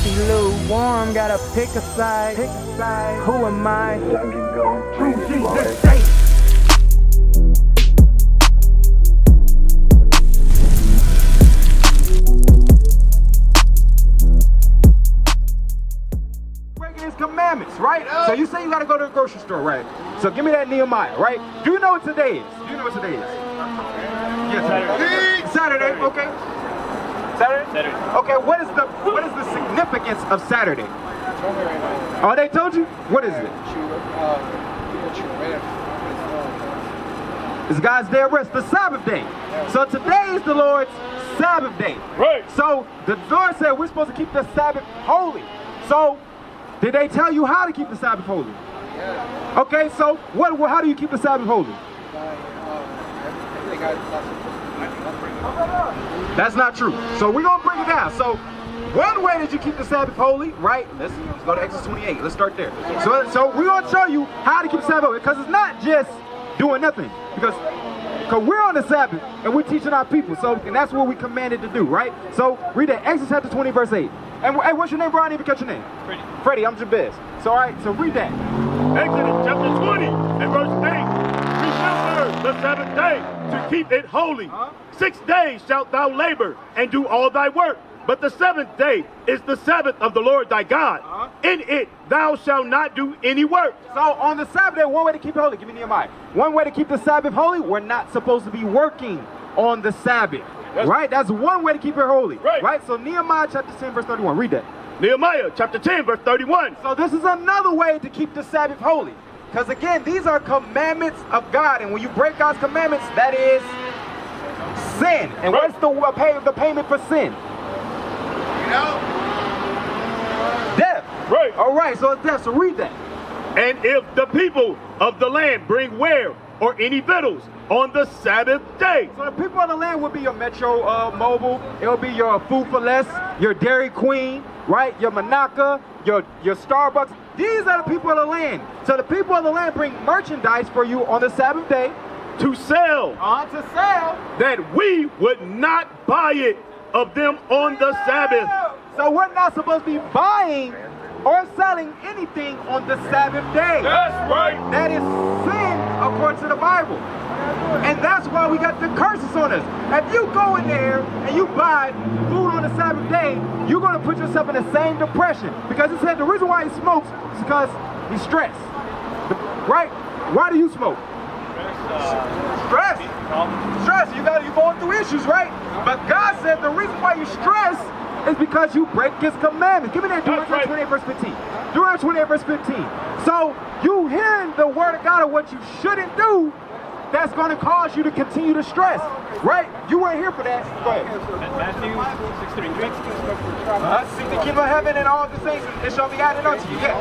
be lukewarm, gotta pick a side. Who am I? Through Jesus' name. Commandments, right? So you say you gotta go to the grocery store, right? So give me that Nehemiah, right? Do you know what today is? Do you know what today is? Yes, Saturday. Okay. Saturday? Okay, what is the significance of Saturday? Oh, they told you? What is it? It's God's day of rest, the Sabbath day. So today is the Lord's Sabbath day. Right. So the Lord said we're supposed to keep the Sabbath holy. So did they tell you how to keep the Sabbath holy? Yeah. Okay, so how do you keep the Sabbath holy? That's not true. So we're going to bring it down. So one way that you keep the Sabbath holy, right? Let's go to Exodus 28. Let's start there. So we're going to show you how to keep the Sabbath holy. Because it's not just doing nothing. Because we're on the Sabbath and we're teaching our people. And that's what we commanded to do, right? So read that. Exodus chapter 20, verse 8. And hey, what's your name, bro? I didn't even catch your name. Freddie, I'm Jabez. So all right, so read that. Exodus chapter 20 and verse 8. Remember the Sabbath day to keep it holy. 6 days shalt thou labor and do all thy work. But the 7th day is the Sabbath of the Lord thy God. In it thou shalt not do any work. So on the Sabbath day, one way to keep it holy, give me Nehemiah. One way to keep the Sabbath holy, we're not supposed to be working on the Sabbath. Right? That's one way to keep it holy. Right? So Nehemiah chapter 10, verse 31. Read that. Nehemiah chapter 10, verse 31. So this is another way to keep the Sabbath holy. Because again, these are commandments of God. And when you break God's commandments, that is sin. And what's the payment for sin? Death. Right. All right, so it's death. So read that. And if the people of the land bring ware or any victuals on the Sabbath day. So the people of the land would be your Metro Mobile, it'll be your Food for Less, your Dairy Queen, right? Your Monaca, your Starbucks. These are the people of the land. So the people of the land bring merchandise for you on the Sabbath day to sell. That we would not buy it of them on the Sabbath. So we're not supposed to be buying or selling anything on the Sabbath day. That's right. That is sin according to the Bible. And that's why we got the curses on us. If you go in there and you buy food on the Sabbath day, you're going to put yourself in the same depression. Because it said the reason why he smokes is because he's stressed. Right? Why do you smoke? Stress. Stress. You're going through issues, right? But God said the reason why you're stressed is because you break his commandments. Give me that Deuteronomy 28 verse 15. Deuteronomy 28 verse 15. So you hearing the word of God of what you shouldn't do, that's going to cause you to continue to stress, right? You weren't here for that. Go ahead. Matthew 6:33. Seek the kingdom of heaven and all the things that shall be added unto you. Yeah.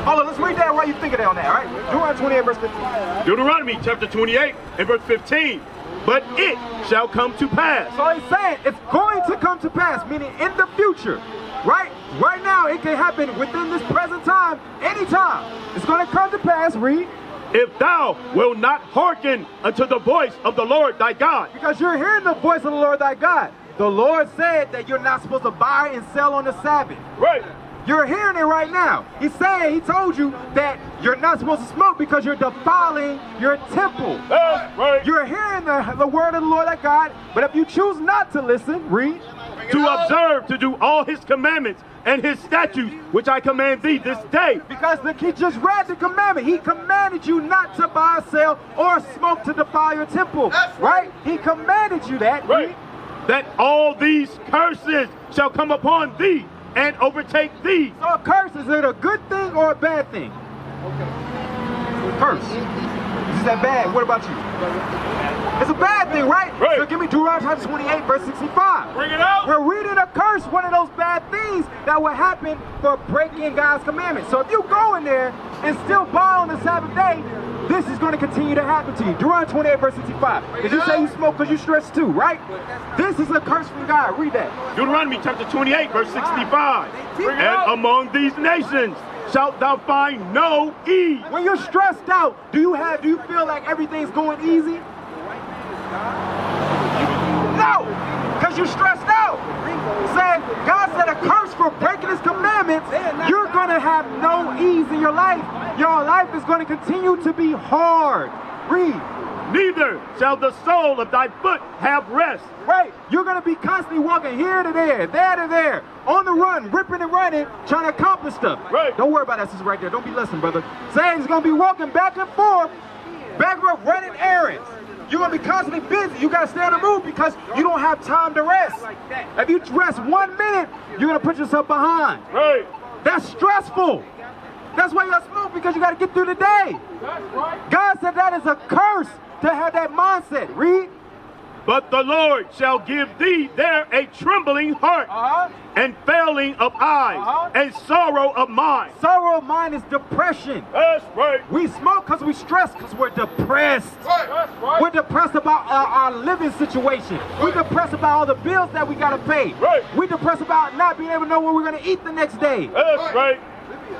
Hold on, let's read that while you think of that on that, all right? Deuteronomy 28 verse 15. Deuteronomy chapter 28 and verse 15. But it shall come to pass. So he's saying it's going to come to pass, meaning in the future, right? Right now, it can happen within this present time, anytime. It's going to come to pass, read. If thou wilt not hearken unto the voice of the Lord thy God. Because you're hearing the voice of the Lord thy God. The Lord said that you're not supposed to buy and sell on the Sabbath. Right. You're hearing it right now. He's saying, he told you that you're not supposed to smoke because you're defiling your temple. That's right. You're hearing the word of the Lord thy God, but if you choose not to listen, read. To observe, to do all his commandments and his statutes, which I command thee this day. Because he just read the commandment. He commanded you not to buy, sell, or smoke to defile your temple. Right? He commanded you that. Right. That all these curses shall come upon thee and overtake thee. So a curse, is it a good thing or a bad thing? Curse. Is that bad? What about you? It's a bad thing, right? So give me Deuteronomy chapter 28, verse 65. Bring it out. We're reading a curse, one of those bad things that will happen for breaking God's commandments. So if you go in there and still buy on the Sabbath day, this is going to continue to happen to you. Deuteronomy 28, verse 65. Because you say you smoke because you're stressed too, right? This is a curse from God. Read that. Deuteronomy chapter 28, verse 65. And among these nations shalt thou find no ease. When you're stressed out, do you feel like everything's going easy? you stressed out. God said a curse for breaking his commandments, you're going to have no ease in your life. Your life is going to continue to be hard. Read. Neither shall the sole of thy foot have rest. Right. You're going to be constantly walking here to there to there, on the run, ripping and running, trying to accomplish stuff. Right. Don't worry about that, sister, right there. Don't be listening, brother. Satan's going to be walking back and forth, running errands. You're going to be constantly busy. You got to stay on the move because you don't have time to rest. If you rest 1 minute, you're going to put yourself behind. Right. That's stressful. That's why you're smooth, because you got to get through the day. God said that is a curse to have that mindset. Read. But the Lord shall give thee there a trembling heart, and failing of eyes, and sorrow of mind. Sorrow of mind is depression. That's right. We smoke because we stress, because we're depressed. That's right. We're depressed about our living situation. We're depressed about all the bills that we got to pay. Right. We're depressed about not being able to know what we're going to eat the next day. That's right.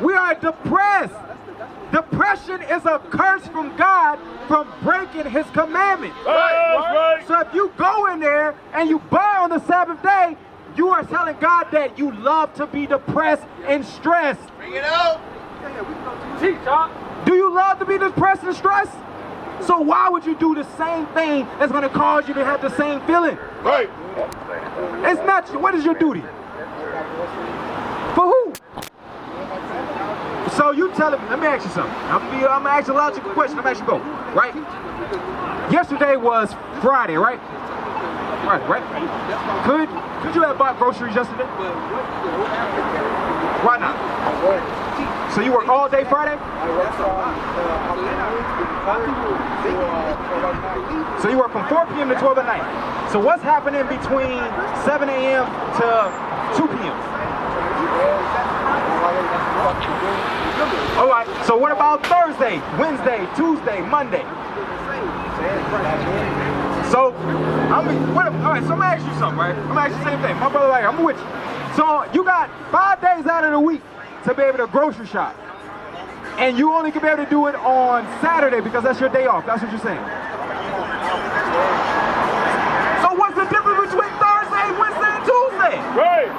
We are depressed. Depression is a curse from God from breaking his commandments. Right. So if you go in there and you buy on the Sabbath day, you are telling God that you love to be depressed and stressed. Bring it out. Do you love to be depressed and stressed? So why would you do the same thing that's going to cause you to have the same feeling? Right. It's not. What is your duty? For who? So you tell him, let me ask you something. I'm gonna ask you a logical question. I'm asking you go, right? Yesterday was Friday, right? Right. Could you have bought groceries yesterday? Why not? So you work all day Friday? So you work from 4 p.m. to 12 at night. So what's happening between 7 a.m. to 2 p.m.? All right, so what about Thursday, Wednesday, Tuesday, Monday? So, all right, so I'm gonna ask you something, right? I'm gonna ask you the same thing. My brother right here, I'm with you. So you got 5 days out of the week to be able to grocery shop. And you only can be able to do it on Saturday because that's your day off. That's what you're saying. So what's the difference between Thursday, Wednesday, and Tuesday? Right.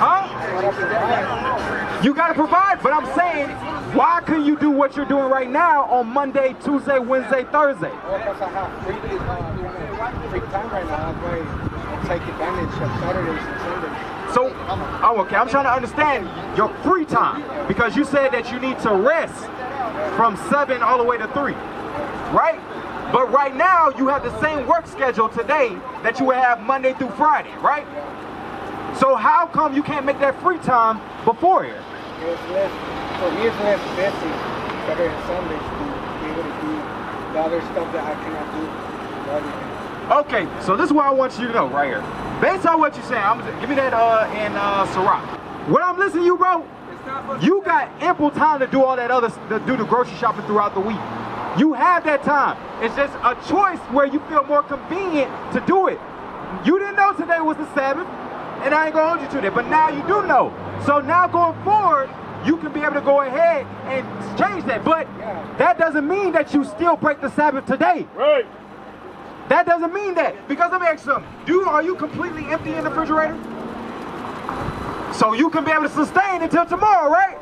Huh? You gotta provide, but I'm saying, why couldn't you do what you're doing right now on Monday, Tuesday, Wednesday, Thursday? Because I have free time right now. That's why I take advantage of Saturdays and Sundays. So, okay, I'm trying to understand your free time, because you said that you need to rest from 7 all the way to 3, right? But right now, you have the same work schedule today that you would have Monday through Friday, right? So how come you can't make that free time before here? For me, it's less busy Saturday and Sundays to be able to do the other stuff that I cannot do. Okay, so this is what I want you to know right here. Based on what you're saying, give me that in Sirach. When I'm listening to you, bro, you got ample time to do all that other, to do the grocery shopping throughout the week. You have that time. It's just a choice where you feel more convenient to do it. You didn't know today was the Sabbath, and I ain't gonna hold you to that, but now you do know. So now going forward, you can be able to go ahead and change that. But that doesn't mean that you still break the Sabbath today. Right. That doesn't mean that. Because let me ask you something. Are you completely empty in the refrigerator? So you can be able to sustain until tomorrow, right?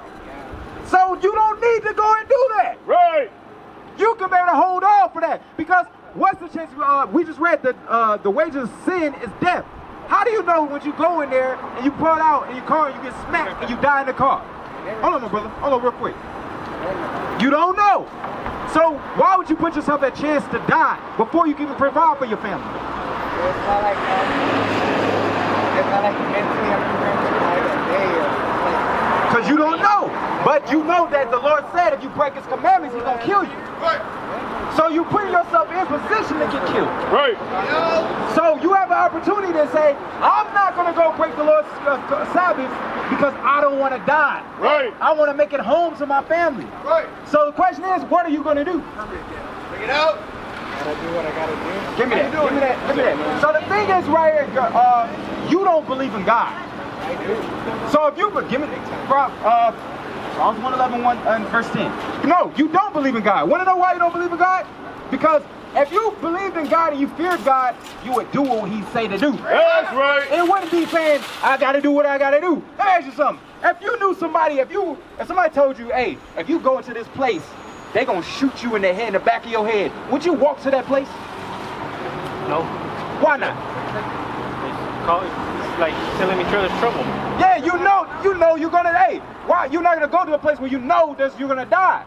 So you don't need to go and do that. Right. You can be able to hold on for that. Because what's the chance? We just read that the wages of sin is death. How do you know when you go in there and you pull out in your car and you get smacked and you die in the car? Hold on, my brother. Hold on real quick. You don't know. So why would you put yourself at chance to die before you can even provide for your family? It's not like mentally I'm prepared to die that day. Because you don't know. But you know that the Lord said if you break his commandments, he's going to kill you. Right. So you put yourself in position to get killed. Right. So you have an opportunity to say, I'm not going to go break the Lord's Sabbath because I don't want to die. Right. I want to make it home to my family. Right. So the question is, what are you going to do? Bring it out. Gotta do what I gotta do. Give me that. Give me that. Give me that. So the thing is right here, you don't believe in God. I do. So if you could give me Psalms 111, verse 10. No, you don't believe in God. Want to know why you don't believe in God? Because If you believed in God and you feared God, you would do what He say to do. That's right. It wouldn't be saying, I gotta do what I gotta do. Let me ask you something. If you knew somebody, if somebody told you, hey, if you go into this place, they gonna shoot you in the head, in the back of your head, would you walk to that place? No. Why not? It's like telling me there's trouble. Yeah, you know you're gonna, hey, why? You're not gonna go to a place where you know you're gonna die.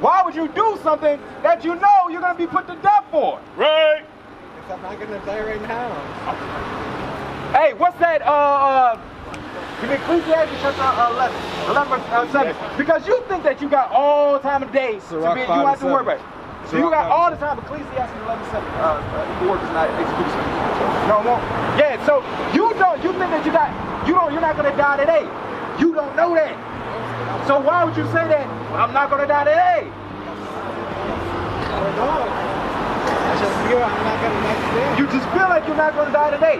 Why would you do something that you know you're gonna be put to death for? Right. If I'm not gonna die right now. Hey, what's that, Ecclesiastes chapter 11 verse 7. Because you think that you got all time of the day to be, you have to worry about it. So you got all the time. Ecclesiastes 11:7. The work is not exclusive. No more. Yeah. So you think that you're not gonna die today. You don't know that. So why would you say that? Well, I'm not gonna die today. I don't know. I just feel I'm not gonna die today. You just feel like you're not gonna die today.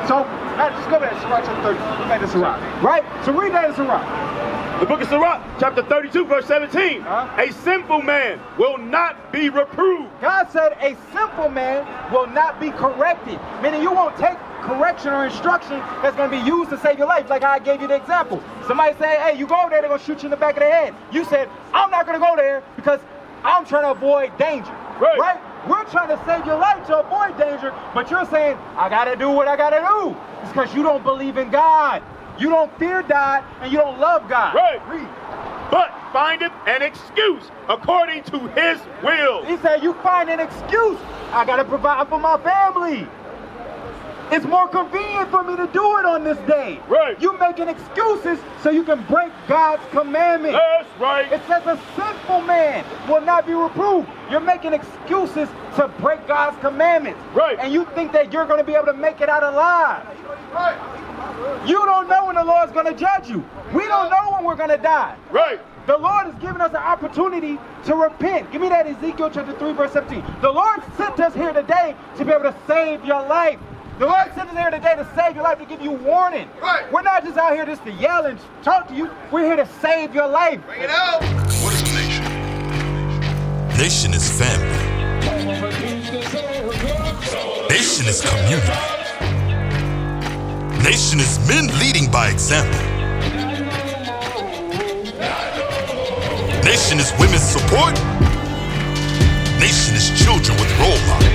So just go back to Sirach chapter 30. Read that in Sirach. Right? So read that in Sirach. The book of Sirach, chapter 32, verse 17. A sinful man will not be reproved. God said a simple man will not be corrected. Meaning you won't take correction or instruction that's going to be used to save your life. Like I gave you the example. Somebody say, hey, you go over there, they're going to shoot you in the back of the head. You said, I'm not going to go there because I'm trying to avoid danger. Right? We're trying to save your life to avoid danger, but you're saying, I got to do what I got to do. It's because you don't believe in God. You don't fear God, and you don't love God. Right. Read. But findeth an excuse according to His will. He said, you find an excuse. I got to provide for my family. It's more convenient for me to do it on this day. Right. You making excuses so you can break God's commandments. That's right. It says a sinful man will not be reproved. You're making excuses to break God's commandments. Right. And you think that you're going to be able to make it out alive. Right. You don't know when the Lord's going to judge you. We don't know when we're going to die. Right. The Lord has given us an opportunity to repent. Give me that Ezekiel chapter 3, verse 17. The Lord sent us here today to be able to save your life. The Lord sent us here today to save your life, to give you warning. Right. We're not just out here just to yell and talk to you. We're here to save your life. Bring it out. What is a nation? Nation is family. Nation is community. Nation is men leading by example. Nation is women's support. Nation is children with role models.